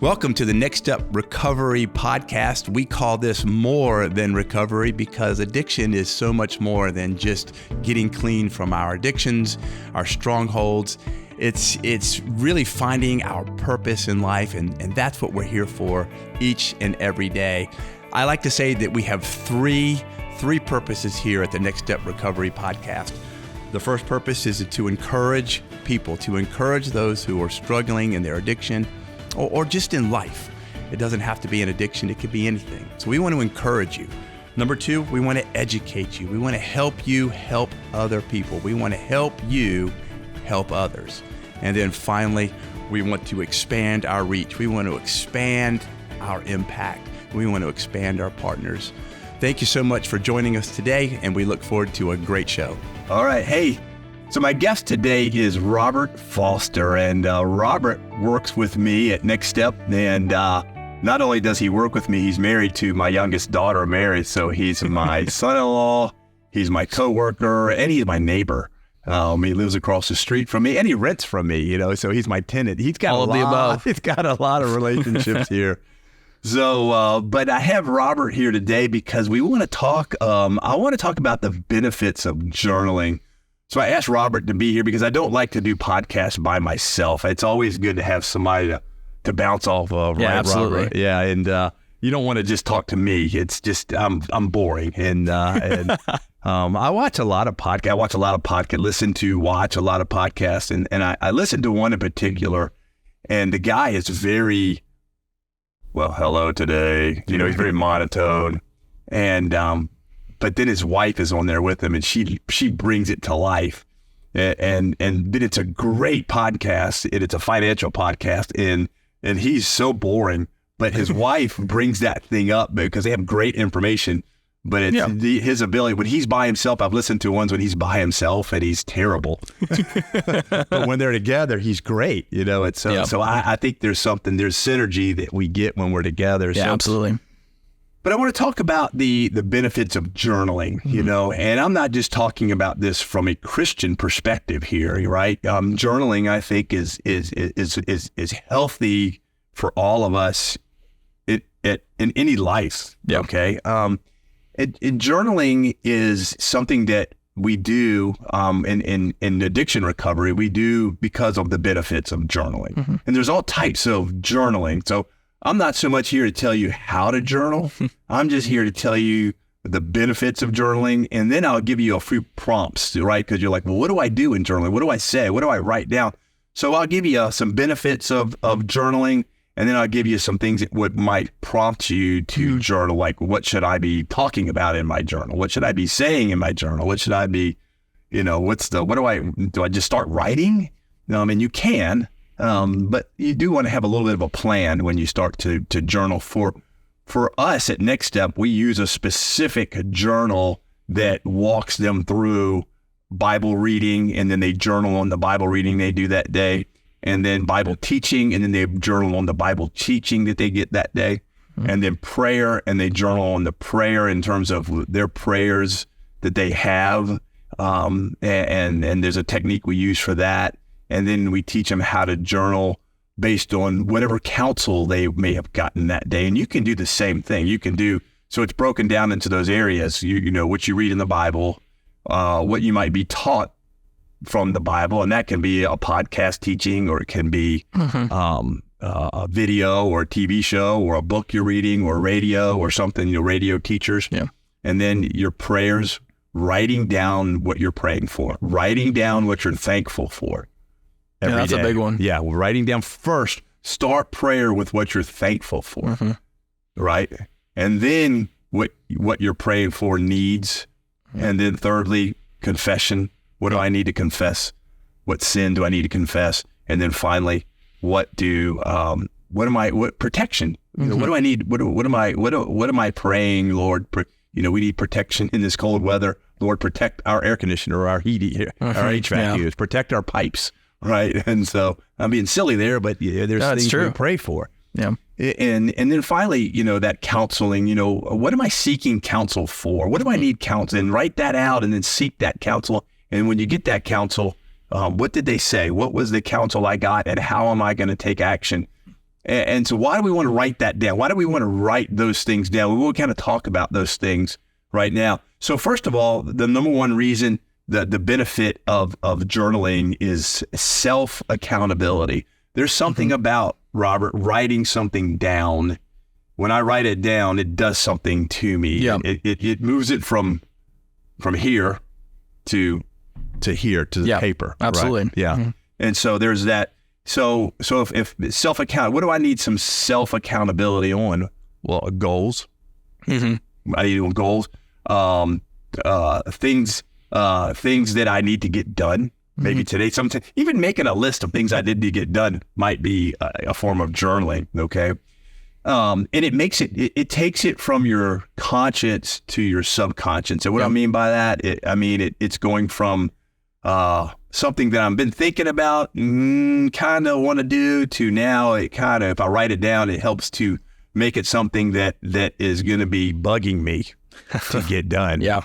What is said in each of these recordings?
Welcome to the Next Step Recovery podcast. We call this more than recovery because addiction is so much more than just getting clean from our addictions, our strongholds. It's really finding our purpose in life, and that's what we're here for each and every day. I like to say that we have three purposes here at the Next Step Recovery podcast. The first purpose is to encourage people, to encourage those who are struggling in their addiction, or just in life. It doesn't have to be an addiction, it could be anything. So we want to encourage you. Number two, we want to educate you. We want to help you help other people. We want to help you help others. And then finally, we want to expand our reach. We want to expand our impact. We want to expand our partners. Thank you so much for joining us today, and we look forward to a great show. All right. Hey, so my guest today is Robert Foster, and Robert works with me at Next Step. And not only does he work with me, he's married to my youngest daughter, Mary. So he's my son-in-law, he's my coworker, and he's my neighbor. He lives across the street from me, and he rents from me, so he's my tenant. He's got He's got a lot of relationships here. So, but I have Robert here today because we want to talk, I want to talk about the benefits of journaling. So I asked Robert to be here because I don't like to do podcasts by myself. It's always good to have somebody to bounce off of, yeah, right, absolutely. Robert? Yeah, and you don't want to just talk to me. It's just, I'm boring. And I watch a lot of podcasts. Watch a lot of podcasts. And I listened to one in particular, and the guy is very, well, hello today. He's very monotone. And, but then his wife is on there with him, and she brings it to life. And then it's a great podcast, and it's a financial podcast, and he's so boring, but his wife brings that thing up because they have great information. But it's his ability, when he's by himself, I've listened to ones when he's by himself and he's terrible. But when they're together, he's great, So I think there's synergy that we get when we're together. Yeah, absolutely. But I want to talk about the benefits of journaling, and I'm not just talking about this from a Christian perspective here, right? Journaling, I think, is healthy for all of us in any life. Yeah. Okay. Journaling is something that we do in addiction recovery. We do because of the benefits of journaling, and there's all types of journaling. So I'm not so much here to tell you how to journal. I'm just here to tell you the benefits of journaling, and then I'll give you a few prompts, right? Because you're like, well, what do I do in journaling? What do I say? What do I write down? So I'll give you some benefits of journaling, and then I'll give you some things that might prompt you to journal, like what should I be talking about in my journal? What should I be saying in my journal? What should I be, do I just start writing? And you can. But you do want to have a little bit of a plan when you start to journal. For us at Next Step, we use a specific journal that walks them through Bible reading, and then they journal on the Bible reading they do that day, and then Bible teaching, and then they journal on the Bible teaching that they get that day, and then prayer, and they journal on the prayer in terms of their prayers that they have, and there's a technique we use for that. And then we teach them how to journal based on whatever counsel they may have gotten that day. And you can do the same thing. So it's broken down into those areas, what you read in the Bible, what you might be taught from the Bible. And that can be a podcast teaching, or it can be a video or a TV show or a book you're reading or radio or something, radio teachers. Yeah. And then your prayers, writing down what you're praying for, writing down what you're thankful for. That's a big one. Yeah, writing down first. Start prayer with what you're thankful for, right? And then what you're praying for needs. And then thirdly, confession. What do I need to confess? What sin do I need to confess? And then finally, what protection? What do I need? What am I praying, Lord? We need protection in this cold weather. Lord, protect our air conditioner or our heating, our HVAC units, protect our pipes. Right. And so I'm being silly there, but there's things we pray for. Yeah. And then finally, that counseling, what am I seeking counsel for? What do I need counsel? And write that out and then seek that counsel. And when you get that counsel, what did they say? What was the counsel I got, and how am I going to take action? And so why do we want to write that down? Why do we want to write those things down? We will kind of talk about those things right now. So first of all, the number one reason that the benefit of journaling is self-accountability. There's something about, Robert, writing something down. When I write it down, it does something to me. Yeah. It moves it from here to here, to the paper. Absolutely. Right? Yeah. And so there's that. So if what do I need some self-accountability on? Well, goals. I need goals. Things that I need to get done. Maybe today, even making a list of things I did to get done might be a form of journaling. Okay. And it takes it from your conscious to your subconscious. And what I mean by that, it's going from something that I've been thinking about, kind of want to do, to now if I write it down, it helps to make it something that is going to be bugging me to get done. Yeah.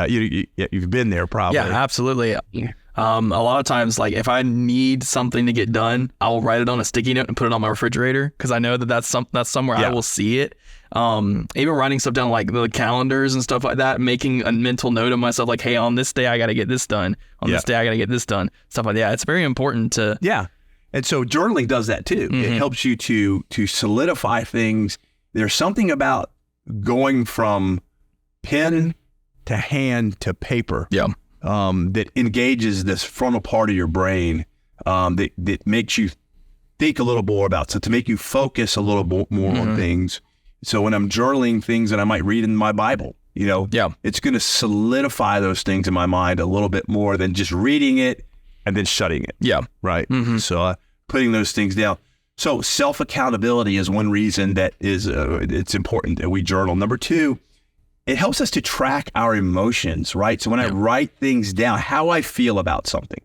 You've been there probably. Yeah, absolutely. A lot of times, like if I need something to get done, I'll write it on a sticky note and put it on my refrigerator because I know that's somewhere I will see it. Even writing stuff down like the calendars and stuff like that, making a mental note of myself like, hey, on this day I got to get this done. On this day I got to get this done. Stuff like that. It's very important to. Yeah. And so journaling does that too. It helps you to solidify things. There's something about going from pen to hand to paper. Yeah. That engages this frontal part of your brain that makes you think a little more about, so to make you focus a little more on things. So when I'm journaling things that I might read in my Bible, it's going to solidify those things in my mind a little bit more than just reading it and then shutting it. Yeah. Right. So putting those things down. So self-accountability is one reason that is it's important that we journal. Number two, it helps us to track our emotions, right? So when I write things down, how I feel about something,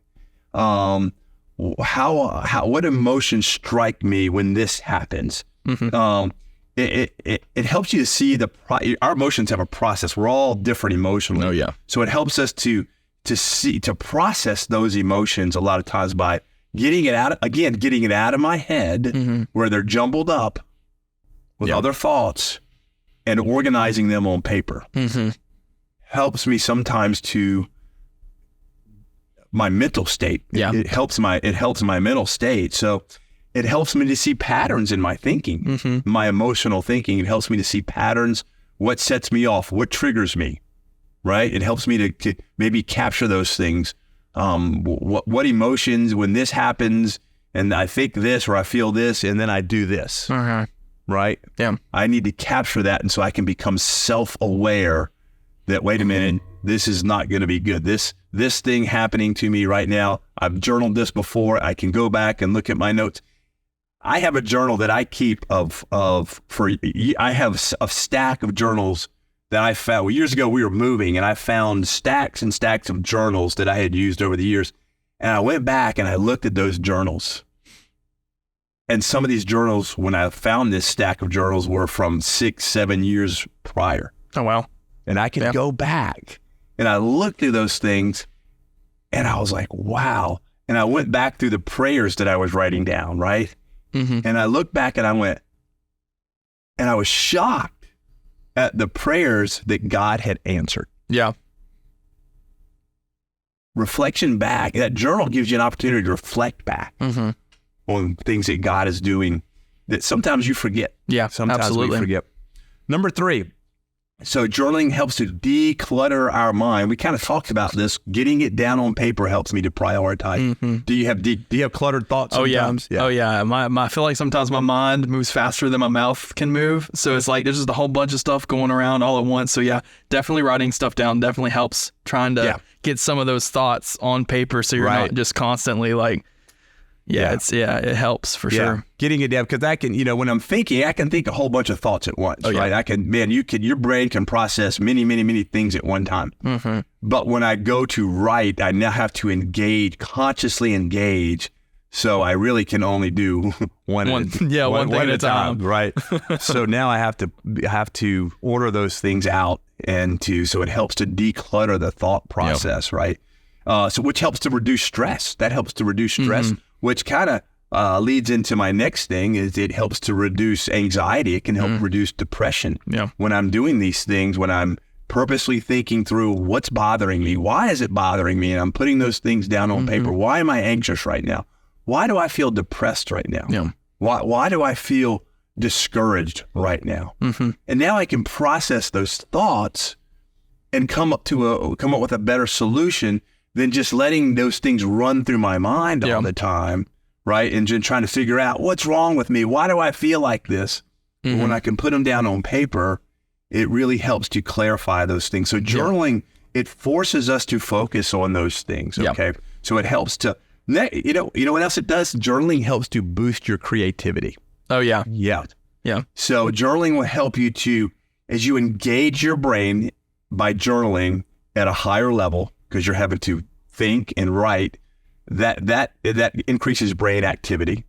what emotions strike me when this happens. It helps you to see our emotions have a process. We're all different emotionally. Oh yeah. So it helps us to process those emotions a lot of times by getting it out of my head where they're jumbled up with other thoughts, and organizing them on paper helps me sometimes to my mental state. Yeah. It helps my mental state. So it helps me to see patterns in my thinking, my emotional thinking. It helps me to see patterns, what sets me off, what triggers me, right? It helps me to maybe capture those things. What emotions, when this happens and I think this or I feel this and then I do this. Right? Yeah. I need to capture that, and so I can become self-aware that, wait a minute, this is not going to be good. This thing happening to me right now, I've journaled this before. I can go back and look at my notes. I have a journal that I keep I have a stack of journals that I found. Well, years ago, we were moving, and I found stacks and stacks of journals that I had used over the years. And I went back and I looked at those journals. And some of these journals, when I found this stack of journals, were from 6-7 years prior. Oh, wow. And I can go back and I looked through those things and I was like, wow. And I went back through the prayers that I was writing down, right? And I looked back and I was shocked at the prayers that God had answered. Yeah. Reflection back. That journal gives you an opportunity to reflect back on things that God is doing that sometimes you forget. Yeah, sometimes absolutely. we forget. Number 3, so journaling helps to declutter our mind. We kind of talked about this. Getting it down on paper helps me to prioritize. Do you have cluttered thoughts sometimes? Oh yeah. I feel like sometimes my mind moves faster than my mouth can move. So it's like there's just a whole bunch of stuff going around all at once. So yeah, definitely writing stuff down definitely helps, trying to get some of those thoughts on paper so you're not just constantly like, it helps for sure. Getting it down, because I can, when I'm thinking, I can think a whole bunch of thoughts at once, right? I can, your brain can process many, many, many things at one time. But when I go to write, I now have to consciously engage. So I really can only do one thing at a time, right? So now I have to order those things out so it helps to declutter the thought process, right? So which helps to reduce stress. That helps to reduce stress, which kind of leads into my next thing is it helps to reduce anxiety. It can help reduce depression. Yeah. When I'm doing these things, when I'm purposely thinking through what's bothering me, why is it bothering me? And I'm putting those things down on paper. Why am I anxious right now? Why do I feel depressed right now? Yeah. Why do I feel discouraged right now? And now I can process those thoughts and come up with a better solution than just letting those things run through my mind all the time, right? And just trying to figure out what's wrong with me. Why do I feel like this? But when I can put them down on paper, it really helps to clarify those things. So journaling, it forces us to focus on those things. Okay. So it helps to, you know what else it does? Journaling helps to boost your creativity. Oh yeah. Yeah. Yeah. So journaling will help you to, as you engage your brain by journaling at a higher level, because you're having to think and write, that increases brain activity.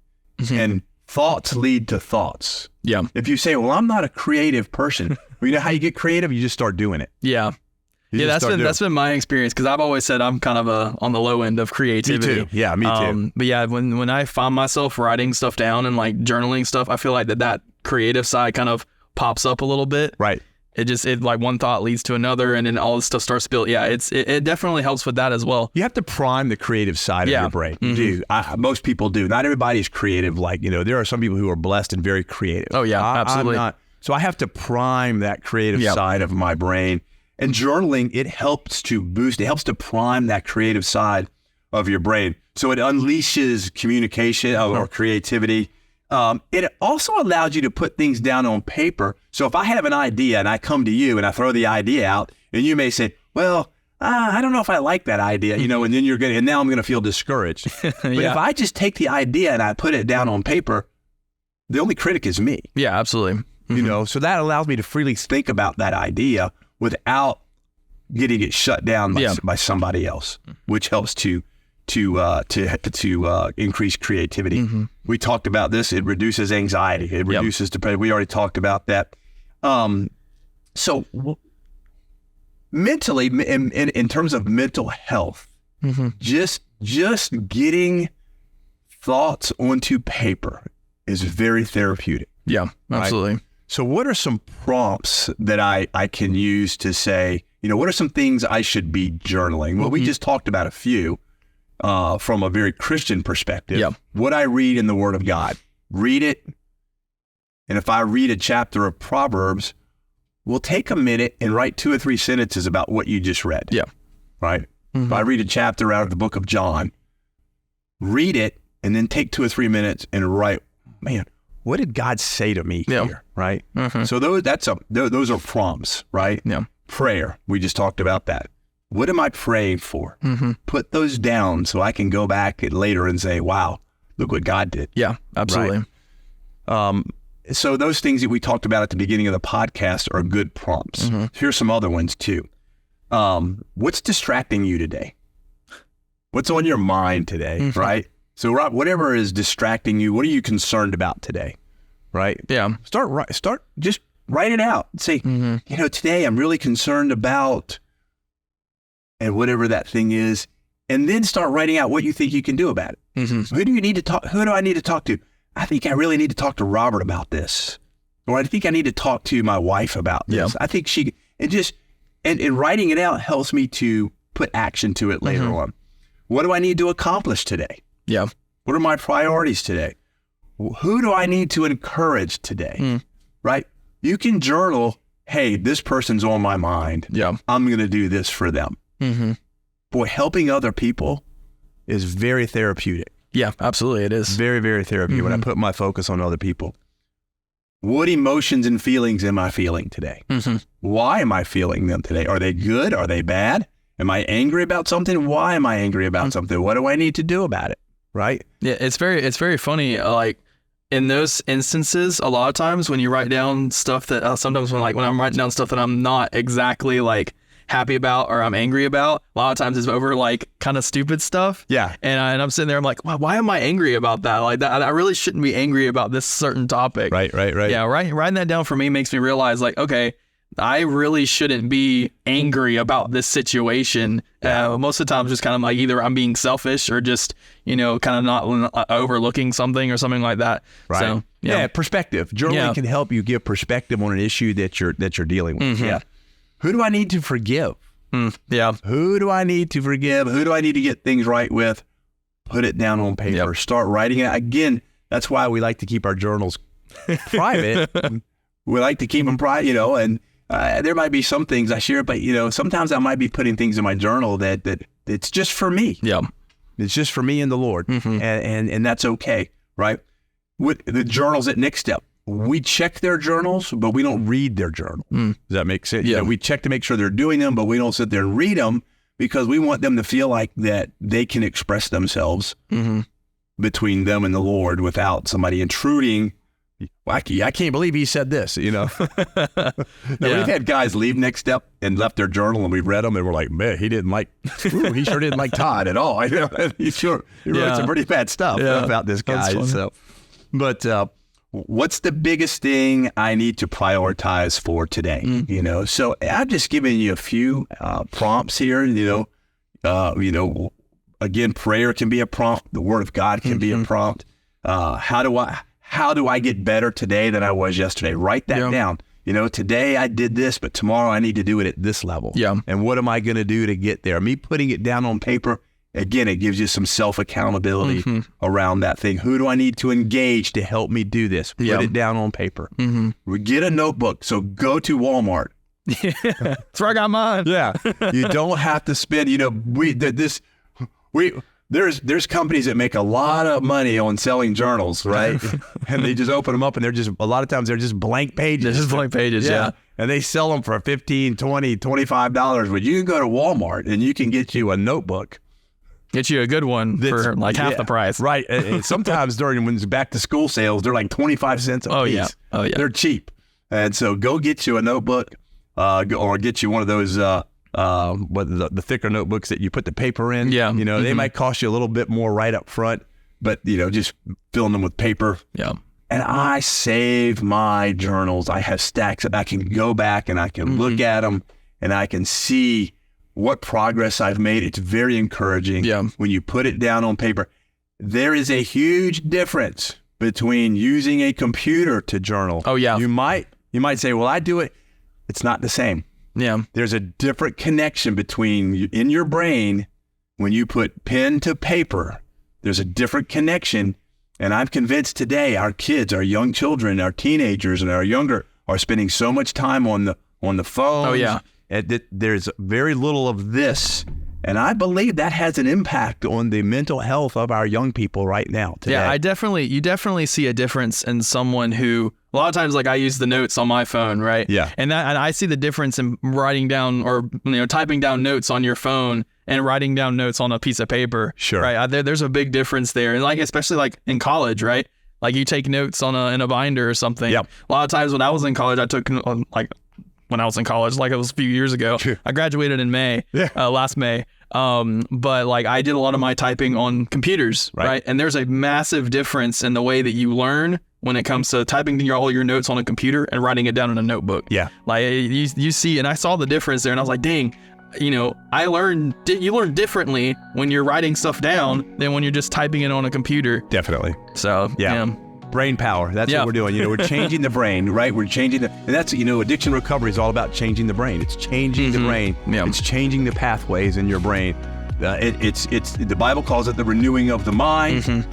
And thoughts lead to thoughts. Yeah. If you say, well, I'm not a creative person, well, you know how you get creative? You just start doing it. Yeah. That's been my experience, because I've always said I'm kind of on the low end of creativity. Me too. Yeah, me too. But yeah, when I find myself writing stuff down and like journaling stuff, I feel like that creative side kind of pops up a little bit. Right. It like one thought leads to another, and then all this stuff starts building. Yeah, it definitely helps with that as well. You have to prime the creative side of your brain. You do. Most people do. Not everybody's creative. Like, there are some people who are blessed and very creative. Oh yeah, absolutely. I'm not. So I have to prime that creative side of my brain. And journaling, it helps to prime that creative side of your brain. So it unleashes communication or creativity. It also allows you to put things down on paper. So if I have an idea and I come to you and I throw the idea out, and you may say, well, I don't know if I like that idea, and then and now I'm going to feel discouraged. But if I just take the idea and I put it down on paper, the only critic is me. Yeah, absolutely. So that allows me to freely think about that idea without getting it shut down by somebody else, which helps to increase creativity. We talked about this. It reduces anxiety. It reduces depression. We already talked about that. So mentally, in terms of mental health, just getting thoughts onto paper is very therapeutic. Yeah, absolutely. Right? So what are some prompts that I can use to say, what are some things I should be journaling? Well, we just talked about a few. From a very Christian perspective, what I read in the Word of God, read it. And if I read a chapter of Proverbs, we'll take a minute and write 2 or 3 sentences about what you just read. Yeah. Right? If I read a chapter out of the book of John, read it, and then take 2 or 3 minutes and write, man, what did God say to me here? Right? So those are prompts, right? Yeah. Prayer. We just talked about that. What am I praying for? Put those down so I can go back later and say, wow, look what God did. Yeah, absolutely. Right? So those things that we talked about at the beginning of the podcast are good prompts. Here's some other ones too. What's distracting you today? What's on your mind today, right? So Rob, whatever is distracting you, what are you concerned about today, right? Yeah. Just write it out. Say, today I'm really concerned about, and whatever that thing is, and then start writing out what you think you can do about it. Who do I need to talk to? I think I really need to talk to Robert about this. Or I think I need to talk to my wife about this. I think and writing it out helps me to put action to it later on. What do I need to accomplish today? Yeah. What are my priorities today? Who do I need to encourage today? Right? You can journal, hey, this person's on my mind. Yeah. I'm going to do this for them. Boy, helping other people is very therapeutic. Yeah, absolutely. It is. Very, very therapeutic when I put my focus on other people. What emotions and feelings am I feeling today? Why am I feeling them today? Are they good? Are they bad? Am I angry about something? Why am I angry about something? What do I need to do about it? Right? Yeah, it's very funny. Like in those instances, a lot of times when you write down stuff that sometimes when I'm writing down stuff that I'm not exactly like happy about or I'm angry about, a lot of times it's over like kind of stupid stuff. Yeah. And I'm sitting there, I'm like, why am I angry about that? Like that, I really shouldn't be angry about this certain topic. Right. Yeah. Writing that down for me makes me realize like, okay, I really shouldn't be angry about this situation. Most of the time, just kind of like either I'm being selfish or just, kind of not overlooking something or something like that. Right. So, yeah, perspective. Journaling can help you give perspective on an issue that you're dealing with. Mm-hmm. Yeah. Who do I need to forgive? Yeah. Who do I need to forgive? Who do I need to get things right with? Put it down on paper. Yep. Start writing it. Again, That's why we like to keep our journals private. we like to keep them private, and there might be some things I share, but, sometimes I might be putting things in my journal that it's just for me. Yeah. It's just for me and the Lord. Mm-hmm. And that's okay, right? With the journals at Next Step, we check their journals, but we don't read their journal. Does that make sense? Yeah. We check to make sure they're doing them, but we don't sit there and read them because we want them to feel like that they can express themselves between them and the Lord without somebody intruding. Well, I can't believe he said this, Now, we've had guys leave Next Step and left their journal, and we've read them, and we're like, man, he sure didn't like Todd at all. He wrote some pretty bad stuff about this guy. So, but what's the biggest thing I need to prioritize for today? So I've just given you a few prompts here. Again, prayer can be a prompt. The Word of God can be a prompt. How do I get better today than I was yesterday? Write that down. Today I did this, but tomorrow I need to do it at this level. Yeah. And what am I going to do to get there? Me putting it down on paper, again, it gives you some self-accountability around that thing. Who do I need to engage to help me do this? Put it down on paper. We get a notebook. So go to Walmart. Yeah. That's where I got mine. Yeah. You don't have to spend, there's companies that make a lot of money on selling journals, right? And they just open them up, and a lot of times they're just blank pages. This is blank pages, yeah. And they sell them for $15, $20, $25. But you can go to Walmart and you can get you a notebook. Get you a good one for like half the price. Right. And sometimes when it's back to school sales, they're like 25 cents a piece. Oh, yeah. They're cheap. And so go get you a notebook or get you one of those the thicker notebooks that you put the paper in. Yeah. They might cost you a little bit more right up front, but just filling them with paper. Yeah. And I save my journals. I have stacks that I can go back and I can look at them and I can see what progress I've made. It's very encouraging. Yeah. When you put it down on paper. There is a huge difference between using a computer to journal. Oh, yeah. You might say, well, I do it. It's not the same. Yeah. There's a different connection in your brain when you put pen to paper. There's a different connection. And I'm convinced today our kids, our young children, our teenagers, and our younger are spending so much time on the phone. Oh, yeah. There's very little of this. And I believe that has an impact on the mental health of our young people right now today. Yeah, you definitely see a difference in someone who, a lot of times, like I use the notes on my phone, right? Yeah. And I see the difference in writing down or typing down notes on your phone and writing down notes on a piece of paper. Sure. Right. There's a big difference there, and especially in college, right? Like you take notes in a binder or something. Yep. A lot of times when I was in college, I took when I was in college, like it was a few years ago. Sure. I graduated in May, last May. But I did a lot of my typing on computers, right? And there's a massive difference in the way that you learn when it comes to typing all your notes on a computer and writing it down in a notebook. Yeah. Like you see, and I saw the difference there, and I was like, dang, you learn differently when you're writing stuff down than when you're just typing it on a computer. Definitely. So, yeah. Brain power. That's what we're doing. We're changing the brain, right? We're changing and that's, addiction recovery is all about changing the brain. It's changing the brain. Yeah. It's changing the pathways in your brain. It's the Bible calls it the renewing of the mind.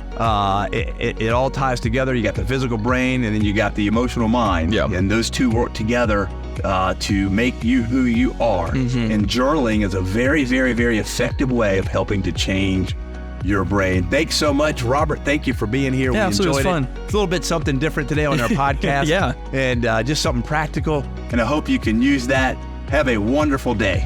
It all ties together. You got the physical brain and then you got the emotional mind. Yeah. And those two work together to make you who you are. And journaling is a very, very, very effective way of helping to change your brain. Thanks so much, Robert. Thank you for being here. Yeah, we enjoyed it was fun. It's a little bit something different today on our podcast. Yeah. And just something practical. And I hope you can use that. Have a wonderful day.